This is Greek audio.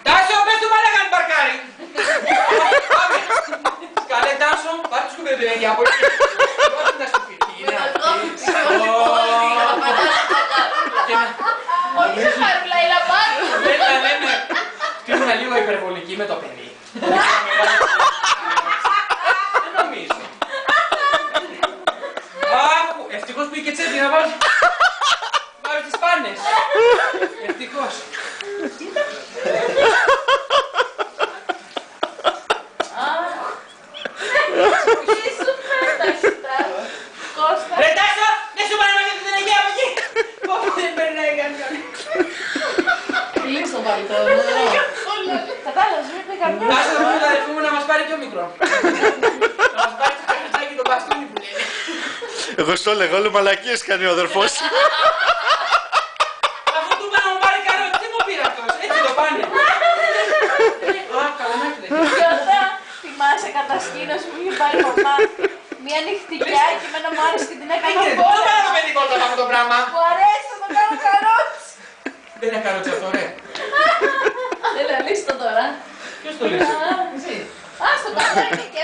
Τάσο, πες του μάνα κάνει παρκάρι. Πάμε. Καλέ Τάσο, πάρε τους κουβεντελέγια από εκεί. Πότε να σου πει. Όχι χαρούλα, η λαμπάδι. Ναι. Ήμουν λίγο υπερβολική με το παιδί. Δεν νομίζω. Ευτυχώς που είχε τσέπη να βάλω τις πάνες. Ευτυχώς. Ρε Τάσο, δεν σου πάνε να μάθεις την Αγία από εκεί. Πόπο δεν περνάει κανέναν. Κλείξ το πάλι τώρα. Κατάλαβες, μην πει καμιά. Τάσο, θα πούμε τον αδερφό μου να μας πάρει πιο μικρό. Να μας πάρει το καρατάκι το μπαστούνι που λένε. Εγώ στο λέγω, όλο μαλακίες κάνει ο αδερφός. Αφού του είπα να μου πάρει καρότη, τι μου πήρε αυτός, έτσι το πάνε. Α, καλανάκι δεν Και όταν θυμάσαι κατασκήνωση που είχε πάρει μαμά μια νυχτικιά και εμένα μου άρεσε και την έκανα Δεν όλα. πάρω το παιδικό τώρα αυτό το πράγμα. Μου αρέσει, θα το κάνω καρότσι. Δεν είναι καρότσι αυτό, ρε. Έλα, λύσ' το τώρα. Ποιος το λύσει. Ας το κάνω, είναι και